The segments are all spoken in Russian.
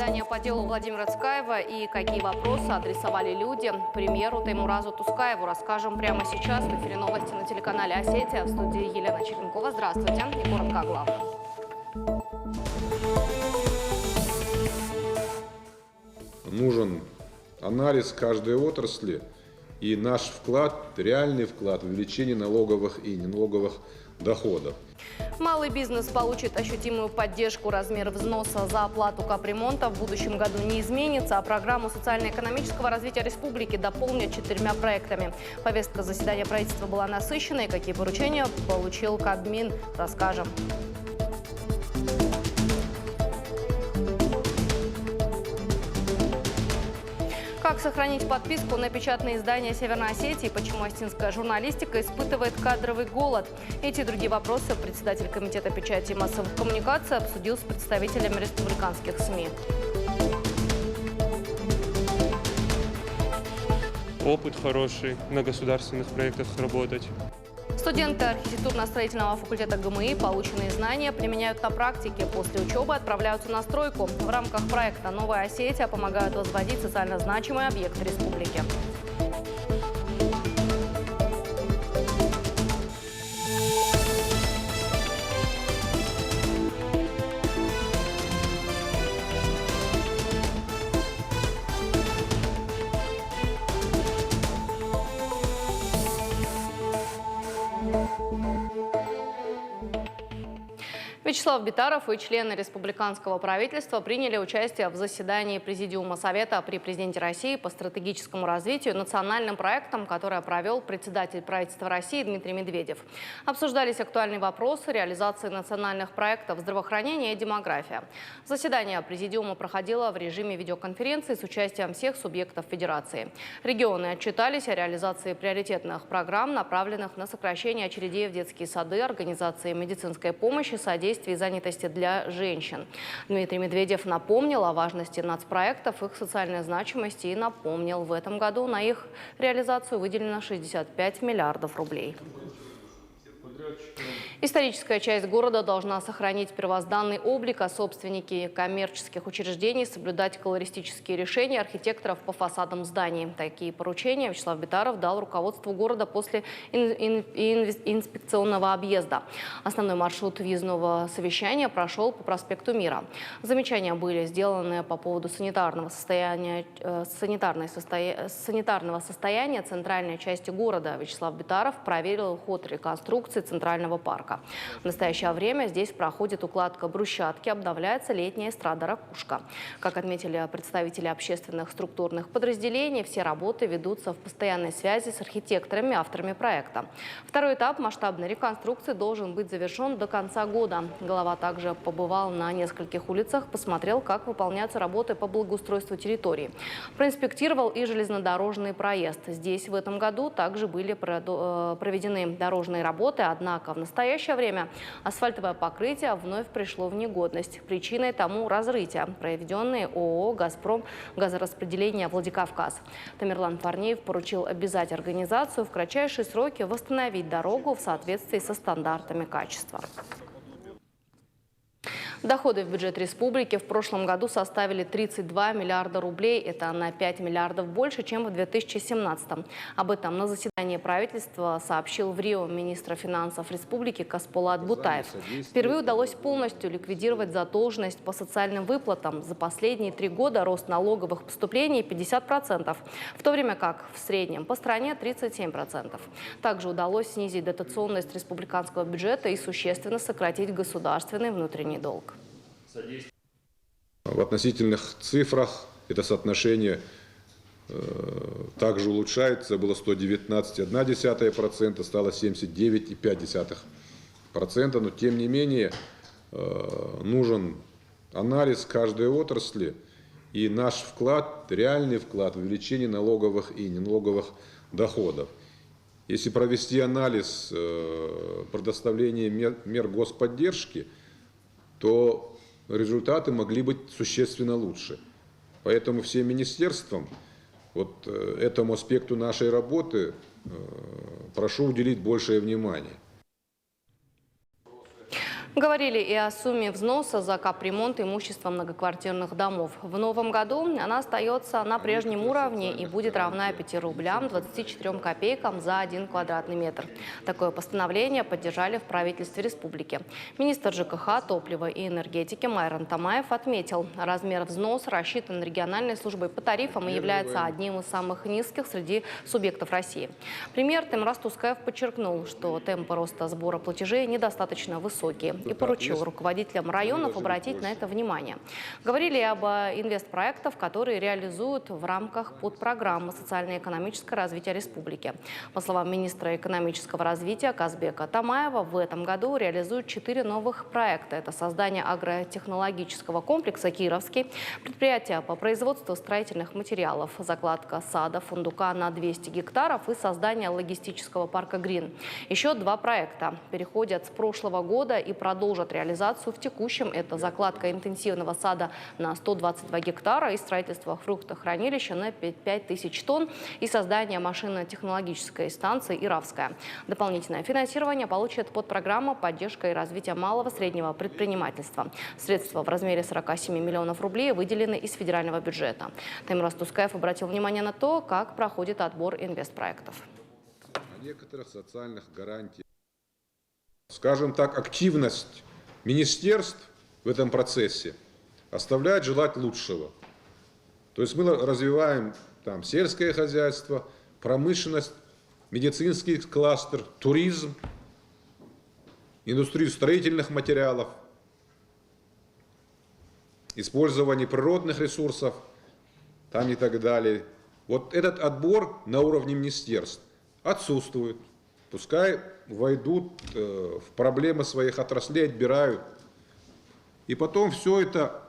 заседание по делу Владимира Цкаева и какие вопросы адресовали люди премьеру Теймуразу Тускаеву, расскажем прямо сейчас. В эфире новости на телеканале «Осетия». В студии Елена Черенкова. Здравствуйте. И коротко о главном. Нужен анализ каждой отрасли и наш вклад, реальный вклад в увеличение налоговых и неналоговых доходов. Малый бизнес получит ощутимую поддержку. Размер взноса за оплату капремонта в будущем году не изменится, а программу социально-экономического развития республики дополнят 4 проектами. Повестка заседания правительства была насыщенной. Какие поручения получил Кабмин, расскажем. Как сохранить подписку на печатные издания Северной Осетии? Почему осетинская журналистика испытывает кадровый голод? Эти и другие вопросы председатель комитета печати и массовых коммуникаций обсудил с представителями республиканских СМИ. Опыт хороший, на государственных проектах работать. Студенты архитектурно-строительного факультета ГМИ полученные знания применяют на практике. После учебы отправляются на стройку. В рамках проекта «Новая Осетия» помогают возводить социально значимые объекты республики. Вячеслав Битаров и члены республиканского правительства приняли участие в заседании Президиума Совета при президенте России по стратегическому развитию национальным проектом, которое провел председатель правительства России Дмитрий Медведев. Обсуждались актуальные вопросы реализации национальных проектов здравоохранения и демография. Заседание Президиума проходило в режиме видеоконференции с участием всех субъектов Федерации. Регионы отчитались о реализации приоритетных программ, направленных на сокращение очередей в детские сады, организации медицинской помощи, содействия и занятости для женщин. Дмитрий Медведев напомнил о важности нацпроектов, их социальной значимости и напомнил, в этом году на их реализацию выделено 65 миллиардов рублей. Историческая часть города должна сохранить первозданный облик, а собственники коммерческих учреждений соблюдать колористические решения архитекторов по фасадам зданий. Такие поручения Вячеслав Битаров дал руководству города после инспекционного объезда. Основной маршрут въездного совещания прошел по проспекту Мира. Замечания были сделаны по поводу санитарного состояния центральной части города. Вячеслав Битаров проверил ход реконструкции Центрального парка. В настоящее время здесь проходит укладка брусчатки, обновляется летняя эстрада «Ракушка». Как отметили представители общественных структурных подразделений, все работы ведутся в постоянной связи с архитекторами, авторами проекта. Второй этап масштабной реконструкции должен быть завершен до конца года. Глава также побывал на нескольких улицах, посмотрел, как выполняются работы по благоустройству территории. Проинспектировал и железнодорожный проезд. Здесь в этом году также были проведены дорожные работы, однако в настоящее время асфальтовое покрытие вновь пришло в негодность. Причиной тому разрытия, проведенные ООО «Газпром» газораспределения Владикавказ. Тамерлан Парнеев поручил обязать организацию в кратчайшие сроки восстановить дорогу в соответствии со стандартами качества. Доходы в бюджет республики в прошлом году составили 32 миллиарда рублей. Это на 5 миллиардов больше, чем в 2017. Об этом на заседании правительства сообщил в Рио министр финансов республики Касполат Бутаев. Впервые удалось полностью ликвидировать задолженность по социальным выплатам. За последние 3 года рост налоговых поступлений 50%, в то время как в среднем по стране 37%. Также удалось снизить дотационность республиканского бюджета и существенно сократить государственный внутренний долг. В относительных цифрах это соотношение также улучшается. Было 119,1%, стало 79,5%. Но тем не менее нужен анализ каждой отрасли и наш вклад, реальный вклад в увеличение налоговых и неналоговых доходов. Если провести анализ предоставления мер господдержки, то результаты могли быть существенно лучше. Поэтому всем министерствам этому аспекту нашей работы прошу уделить большее внимание. Говорили и о сумме взноса за капремонт имущества многоквартирных домов. В новом году она остается на прежнем уровне и будет равна 5 рублям 24 копейкам за 1 квадратный метр. Такое постановление поддержали в правительстве республики. Министр ЖКХ, топлива и энергетики Майран Тамаев отметил, размер взноса рассчитан региональной службой по тарифам и является одним из самых низких среди субъектов России. Премьер Таймураз Тускаев подчеркнул, что темпы роста сбора платежей недостаточно высокие и поручил руководителям районов обратить на это внимание. Говорили и об инвестпроектах, которые реализуют в рамках подпрограммы «Социально-экономическое развитие республики». По словам министра экономического развития Казбека Тамаева, в этом году реализуют 4 новых проекта. Это создание агротехнологического комплекса «Кировский», предприятие по производству строительных материалов, закладка сада фундука на 200 гектаров и создание логистического парка «Грин». Еще 2 проекта переходят с прошлого года и продолжат реализацию в текущем. Это закладка интенсивного сада на 122 гектара и строительство фруктохранилища на 5000 тонн и создание машинно-технологической станции «Иравская». Дополнительное финансирование получит подпрограмма «Поддержка и развитие малого и среднего предпринимательства». Средства в размере 47 миллионов рублей выделены из федерального бюджета. Таймураз Тускаев обратил внимание на то, как проходит отбор инвестпроектов. Некоторых социальных гарантий. Скажем так, активность министерств в этом процессе оставляет желать лучшего. То есть мы развиваем там сельское хозяйство, промышленность, медицинский кластер, туризм, индустрию строительных материалов, использование природных ресурсов там и так далее. Вот этот отбор на уровне министерств отсутствует. Пускай войдут в проблемы своих отраслей, отбирают. И потом все это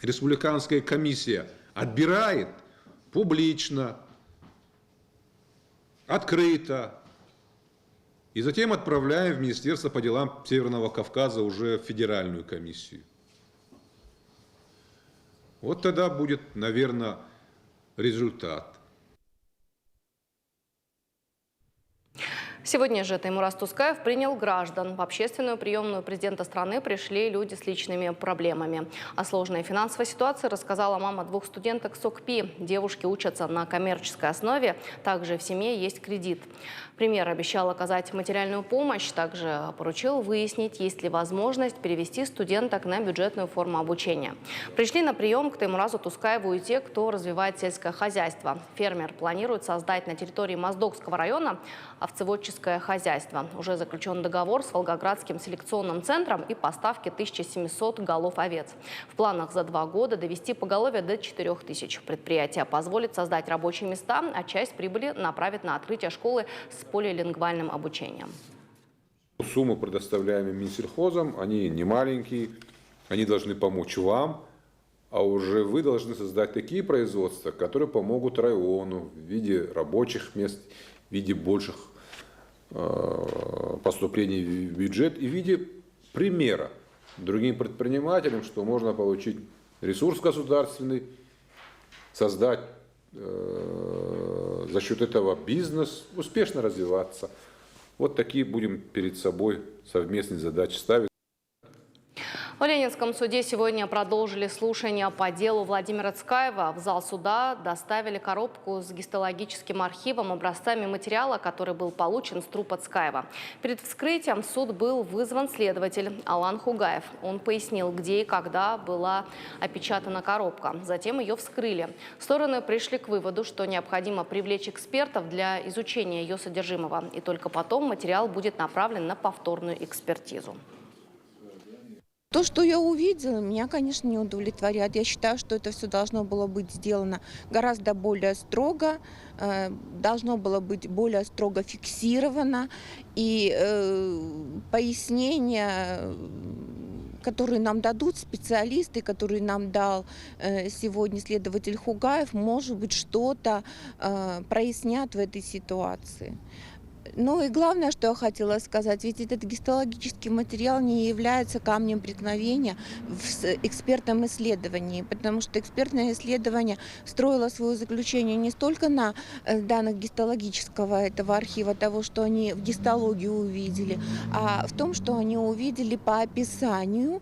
республиканская комиссия отбирает публично, открыто. И затем отправляем в Министерство по делам Северного Кавказа уже в федеральную комиссию. Вот тогда будет, наверное, результат. Сегодня же Таймураз Тускаев принял граждан. В общественную приемную президента страны пришли люди с личными проблемами. О сложной финансовой ситуации рассказала мама 2 студенток СОКПИ. Девушки учатся на коммерческой основе. Также в семье есть кредит. Премьер обещал оказать материальную помощь. Также поручил выяснить, есть ли возможность перевести студенток на бюджетную форму обучения. Пришли на прием к Таймуразу Тускаеву и те, кто развивает сельское хозяйство. Фермер планирует создать на территории Моздокского района овцеводческое хозяйство. Уже заключен договор с Волгоградским селекционным центром и поставки 1700 голов овец. В планах за 2 года довести поголовье до 4000. Предприятие позволит создать рабочие места, а часть прибыли направит на открытие школы с полилингвальным обучением. Суммы, предоставляемые Минсельхозом, они не маленькие, они должны помочь вам, а уже вы должны создать такие производства, которые помогут району в виде рабочих мест, в виде больших поступлений в бюджет и в виде примера другим предпринимателям, что можно получить ресурс государственный, создать за счет этого бизнес, успешно развиваться. Вот такие будем перед собой совместные задачи ставить. В Ленинском суде сегодня продолжили слушания по делу Владимира Цкаева. В зал суда доставили коробку с гистологическим архивом, образцами материала, который был получен с трупа Цкаева. Перед вскрытием в суд был вызван следователь Алан Хугаев. Он пояснил, где и когда была опечатана коробка. Затем ее вскрыли. Стороны пришли к выводу, что необходимо привлечь экспертов для изучения ее содержимого. И только потом материал будет направлен на повторную экспертизу. То, что я увидела, меня, конечно, не удовлетворяет. Я считаю, что это все должно было быть сделано гораздо более строго, должно было быть более строго фиксировано. И пояснения, которые нам дадут специалисты, которые нам дал сегодня следователь Хугаев, может быть, что-то прояснят в этой ситуации. Ну и главное, что я хотела сказать, ведь этот гистологический материал не является камнем преткновения в экспертном исследовании, потому что экспертное исследование строило свое заключение не столько на данных гистологического этого архива, того, что они в гистологии увидели, а в том, что они увидели по описанию.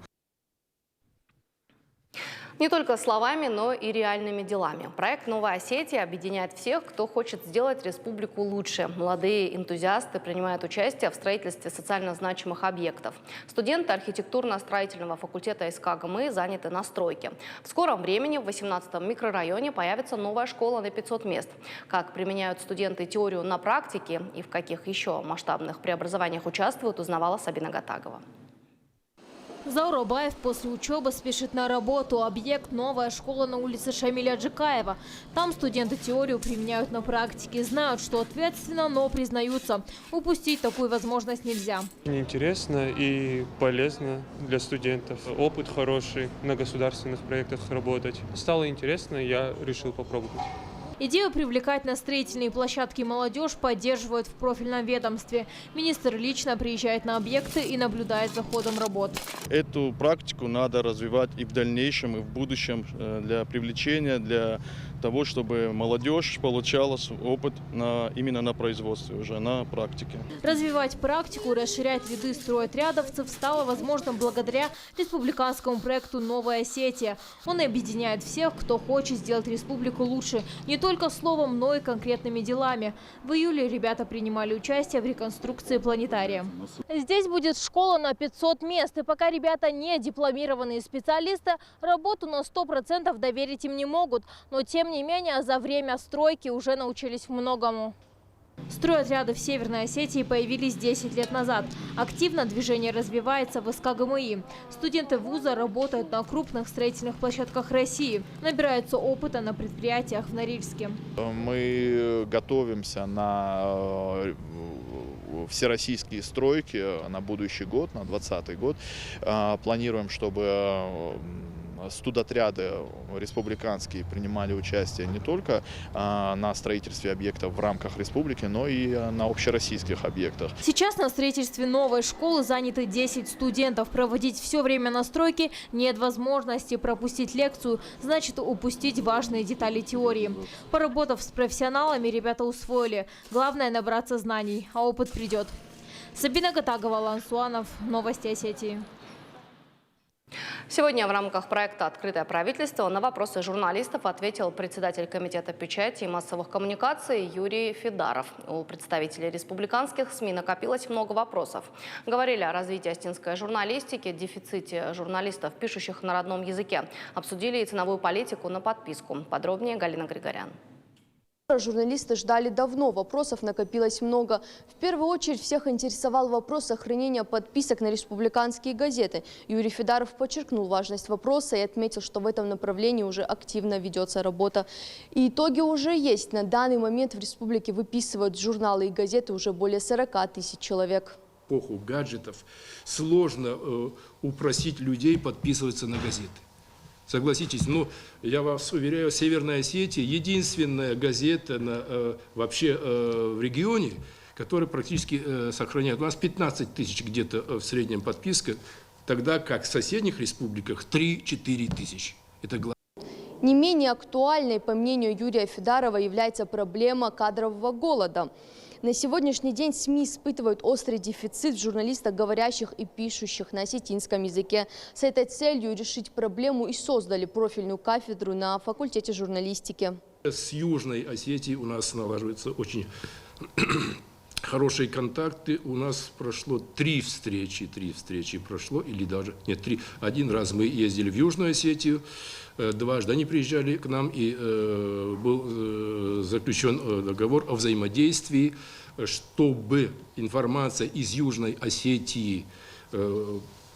Не только словами, но и реальными делами. Проект «Новая Осетия» объединяет всех, кто хочет сделать республику лучше. Молодые энтузиасты принимают участие в строительстве социально значимых объектов. Студенты архитектурно-строительного факультета СК ГМИ заняты на стройке. В скором времени в 18-м микрорайоне появится новая школа на 500 мест. Как применяют студенты теорию на практике и в каких еще масштабных преобразованиях участвуют, узнавала Сабина Гатагова. Заур Абаев после учебы спешит на работу. Объект – новая школа на улице Шамиля Джикаева. Там студенты теорию применяют на практике. Знают, что ответственно, но признаются. Упустить такую возможность нельзя. Интересно и полезно для студентов. Опыт хороший, на государственных проектах работать. Стало интересно, я решил попробовать. Идею привлекать на строительные площадки молодежь поддерживают в профильном ведомстве. Министр лично приезжает на объекты и наблюдает за ходом работ. Эту практику надо развивать и в дальнейшем, и в будущем для привлечения, для того, чтобы молодежь получала опыт именно на производстве, уже на практике. Развивать практику, расширять ряды стройотрядовцев стало возможным благодаря республиканскому проекту «Новая Осетия». Он объединяет всех, кто хочет сделать республику лучше. Не только словом, но и конкретными делами. В июле ребята принимали участие в реконструкции планетария. Здесь будет школа на 500 мест. И пока ребята не дипломированные специалисты, работу на 100% доверить им не могут. Но тем не менее, за время стройки уже научились многому. Стройотряды в Северной Осетии появились 10 лет назад. Активно движение развивается в СК ГМИ. Студенты вуза работают на крупных строительных площадках России. Набираются опыта на предприятиях в Норильске. Мы готовимся на всероссийские стройки на будущий год, на 2020 год. Планируем, чтобы студотряды республиканские принимали участие не только на строительстве объектов в рамках республики, но и на общероссийских объектах. Сейчас на строительстве новой школы заняты 10 студентов. Проводить все время на стройке нет возможности. Пропустить лекцию значит упустить важные детали теории. Поработав с профессионалами, ребята усвоили. Главное – набраться знаний, а опыт придет. Сабина Гатагова, Алан Суанов. Новости Осетии. Сегодня в рамках проекта «Открытое правительство» на вопросы журналистов ответил председатель комитета печати и массовых коммуникаций Юрий Федаров. У представителей республиканских СМИ накопилось много вопросов. Говорили о развитии остинской журналистики, дефиците журналистов, пишущих на родном языке. Обсудили и ценовую политику на подписку. Подробнее Галина Григорян. Журналисты ждали давно, вопросов накопилось много. В первую очередь всех интересовал вопрос сохранения подписок на республиканские газеты. Юрий Федаров подчеркнул важность вопроса и отметил, что в этом направлении уже активно ведется работа. И итоги уже есть. На данный момент в республике выписывают журналы и газеты уже более 40 тысяч человек. В эпоху гаджетов сложно упросить людей подписываться на газеты. Согласитесь, но я вас уверяю, Северная Осетия единственная газета вообще в регионе, которая практически сохраняет. У нас 15 тысяч где-то в среднем подписка, тогда как в соседних республиках 3-4 тысячи. Это главное. Не менее актуальной, по мнению Юрия Федарова, является проблема кадрового голода. На сегодняшний день СМИ испытывают острый дефицит в журналистах, говорящих и пишущих на осетинском языке. С этой целью решить проблему и создали профильную кафедру на факультете журналистики. С Южной Осетией у нас налаживаются очень хорошие контакты. У нас прошло 3 встречи прошло, или даже, нет, 3. Один раз мы ездили в Южную Осетию, дважды они приезжали к нам, и был заключен договор о взаимодействии, чтобы информация из Южной Осетии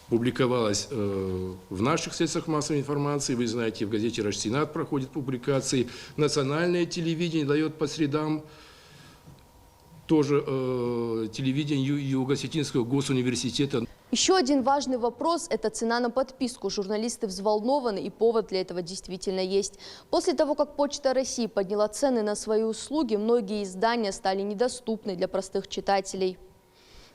публиковалась в наших средствах массовой информации. Вы знаете, в газете «Рашсенат» проходят публикации. Национальное телевидение дает по средам. Тоже телевидение Юго-Осетинского госуниверситета. Еще один важный вопрос – это цена на подписку. Журналисты взволнованы, и повод для этого действительно есть. После того, как Почта России подняла цены на свои услуги, многие издания стали недоступны для простых читателей.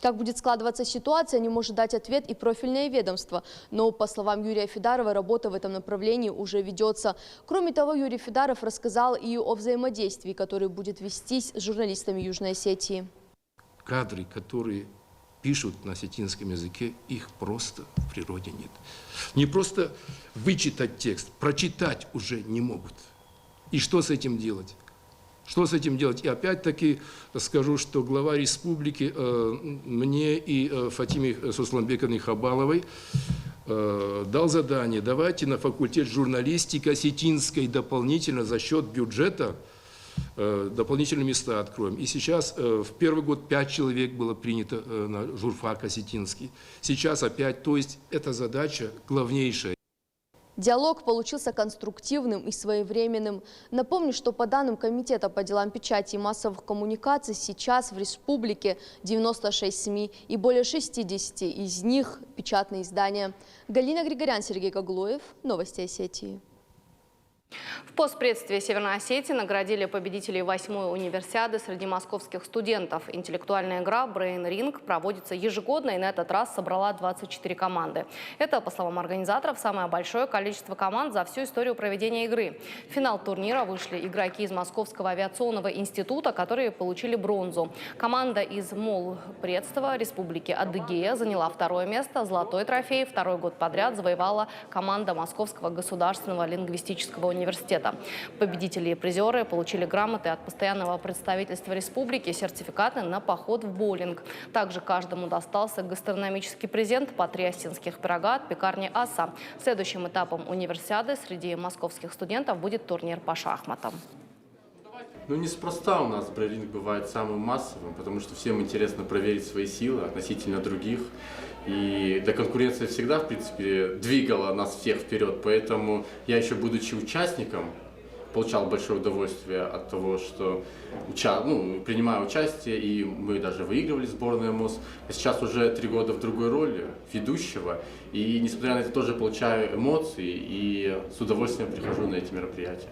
Как будет складываться ситуация, не может дать ответ и профильное ведомство. Но, по словам Юрия Федарова, работа в этом направлении уже ведется. Кроме того, Юрий Федаров рассказал и о взаимодействии, которое будет вестись с журналистами Южной Осетии. Кадры, которые пишут на осетинском языке, их просто в природе нет. Не просто вычитать текст, прочитать уже не могут. И что с этим делать? Что с этим делать? И опять-таки скажу, что глава республики мне и Фатиме Сусланбековне Хабаловой дал задание: давайте на факультет журналистики осетинской дополнительно за счет бюджета дополнительные места откроем. И сейчас в первый год 5 человек было принято на журфак осетинский. Сейчас опять, то есть эта задача главнейшая. Диалог получился конструктивным и своевременным. Напомню, что по данным Комитета по делам печати и массовых коммуникаций, сейчас в республике 96 СМИ и более 60 из них печатные издания. Галина Григорян, Сергей Коглоев. Новости Осетии. В постпредстве Северной Осетии наградили победителей 8-й универсиады среди московских студентов. Интеллектуальная игра Brain Ring проводится ежегодно и на этот раз собрала 24 команды. Это, по словам организаторов, самое большое количество команд за всю историю проведения игры. В финал турнира вышли игроки из Московского авиационного института, которые получили бронзу. Команда из Молпредства Республики Адыгея заняла 2-е место. Золотой трофей второй год подряд завоевала команда Московского государственного лингвистического университета. Победители и призеры получили грамоты от постоянного представительства республики, сертификаты на поход в боулинг. Также каждому достался гастрономический презент по 3 осетинских пирога от пекарни «Аса». Следующим этапом универсиады среди московских студентов будет турнир по шахматам. Ну, неспроста у нас брейнринг бывает самым массовым, потому что всем интересно проверить свои силы относительно других. И да, конкуренция всегда, в принципе, двигала нас всех вперед. Поэтому я еще, будучи участником, получал большое удовольствие от того, что принимаю участие, и мы даже выигрывали сборную МОЗ. А сейчас уже 3 года в другой роли, ведущего. И, несмотря на это, тоже получаю эмоции и с удовольствием прихожу на эти мероприятия.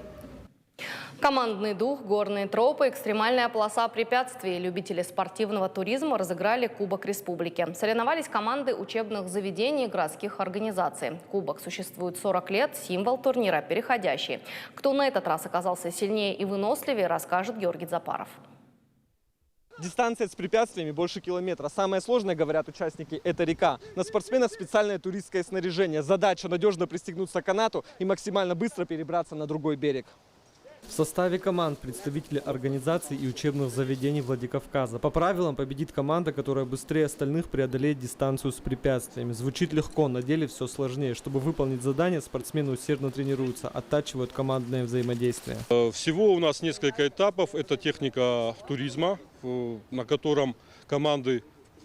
Командный дух, горные тропы, экстремальная полоса препятствий. Любители спортивного туризма разыграли Кубок Республики. Соревновались команды учебных заведений и городских организаций. Кубок существует 40 лет, символ турнира переходящий. Кто на этот раз оказался сильнее и выносливее, расскажет Георгий Запаров. Дистанция с препятствиями больше километра. Самое сложное, говорят участники, это река. На спортсменов специальное туристское снаряжение. Задача надежно пристегнуться к канату и максимально быстро перебраться на другой берег. В составе команд представители организаций и учебных заведений Владикавказа. По правилам победит команда, которая быстрее остальных преодолеет дистанцию с препятствиями. Звучит легко, на деле все сложнее. Чтобы выполнить задание, спортсмены усердно тренируются, оттачивают командное взаимодействие. Всего у нас несколько этапов. Это техника туризма, на котором команды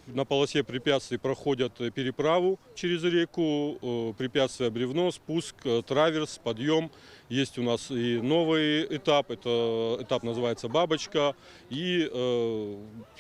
на полосе препятствий проходят переправу через реку, препятствия бревно, спуск, траверс, подъем. Есть у нас и новый этап, это этап называется «Бабочка», и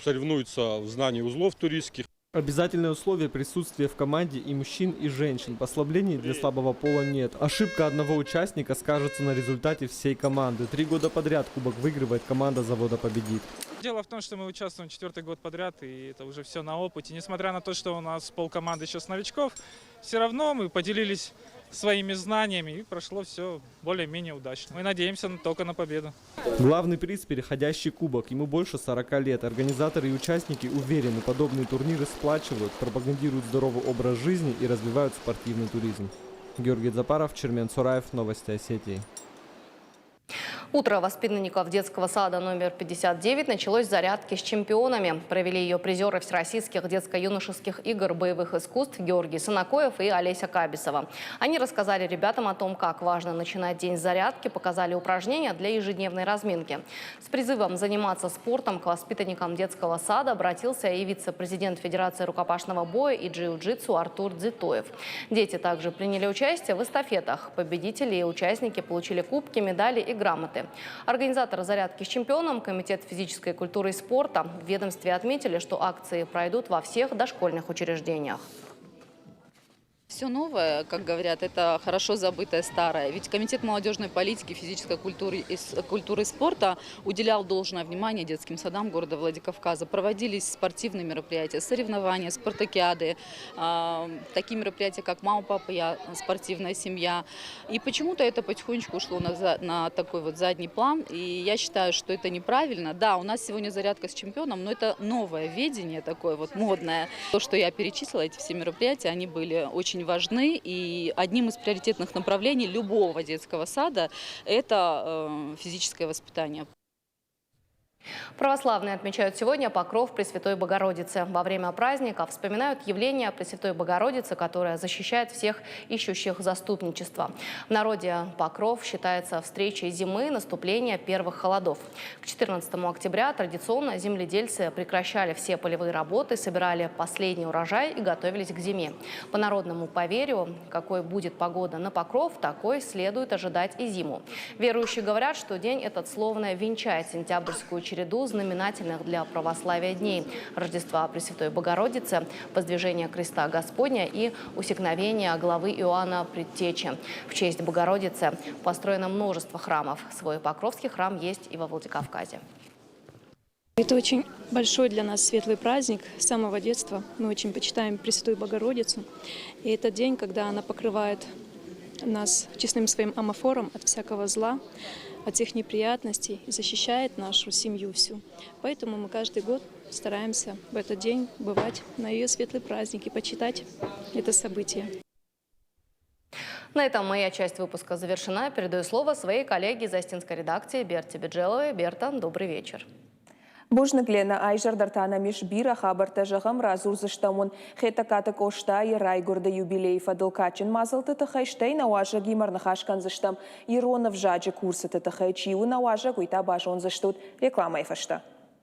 соревнуются в знании узлов туристских. Обязательное условие присутствия в команде и мужчин, и женщин. Послаблений для слабого пола нет. Ошибка одного участника скажется на результате всей команды. 3 года подряд кубок выигрывает команда завода «Победит». Дело в том, что мы участвуем 4-й год подряд, и это уже все на опыте. Несмотря на то, что у нас полкоманды еще с новичков, все равно мы поделились своими знаниями, и прошло все более-менее удачно. Мы надеемся только на победу. Главный приз – переходящий кубок. Ему больше 40 лет. Организаторы и участники уверены, подобные турниры сплачивают, пропагандируют здоровый образ жизни и развивают спортивный туризм. Георгий Запаров, Чермен Цураев, Новости Осетии. Утро воспитанников детского сада номер 59 началось с зарядки с чемпионами. Провели ее призеры всероссийских детско-юношеских игр боевых искусств Георгий Санакоев и Олеся Кабисова. Они рассказали ребятам о том, как важно начинать день с зарядки, показали упражнения для ежедневной разминки. С призывом заниматься спортом к воспитанникам детского сада обратился и вице-президент Федерации рукопашного боя и джиу-джитсу Артур Дзитоев. Дети также приняли участие в эстафетах. Победители и участники получили кубки, медали и грамоты. Организаторы зарядки с чемпионом, Комитет физической культуры и спорта, в ведомстве отметили, что акции пройдут во всех дошкольных учреждениях. Все новое, как говорят, это хорошо забытое старое. Ведь Комитет молодежной политики, физической культуры и спорта уделял должное внимание детским садам города Владикавказа. Проводились спортивные мероприятия, соревнования, спартакиады, такие мероприятия, как «Мама, папа, я», спортивная семья. И почему-то это потихонечку ушло на такой вот задний план. И я считаю, что это неправильно. Да, у нас сегодня зарядка с чемпионом, но это новое видение такое вот модное. То, что я перечислила, эти все мероприятия, они были очень важны, и одним из приоритетных направлений любого детского сада – это физическое воспитание. Православные отмечают сегодня Покров Пресвятой Богородицы. Во время праздника вспоминают явление Пресвятой Богородицы, которая защищает всех ищущих заступничества. В народе Покров считается встречей зимы, наступления первых холодов. К 14 октября традиционно земледельцы прекращали все полевые работы, собирали последний урожай и готовились к зиме. По народному поверью, какой будет погода на Покров, такой следует ожидать и зиму. Верующие говорят, что день этот словно венчает сентябрьскую череду знаменательных для православия дней – Рождества Пресвятой Богородицы, воздвижения креста Господня и усекновения главы Иоанна Предтечи. В честь Богородицы построено множество храмов. Свой Покровский храм есть и во Владикавказе. Это очень большой для нас светлый праздник. С самого детства мы очень почитаем Пресвятую Богородицу. И это день, когда она покрывает нас честным своим амофором от всякого зла, от всех неприятностей и защищает нашу семью всю. Поэтому мы каждый год стараемся в этот день бывать на ее светлый праздник и почитать это событие. На этом моя часть выпуска завершена. Передаю слово своей коллеге из Остинской редакции Берте Беджеловой. Берта, добрый вечер. Божныклена айжардартана межбира хабарта жағам разурзыштамын. Хетакаты кошта и райгурда юбилей фадылкачин мазылты тахайштай науажа гимарнахашкан зыштам. Иронов жаджи курсы тахайчиу науажа куйта башон зыштут. Реклама эфашта.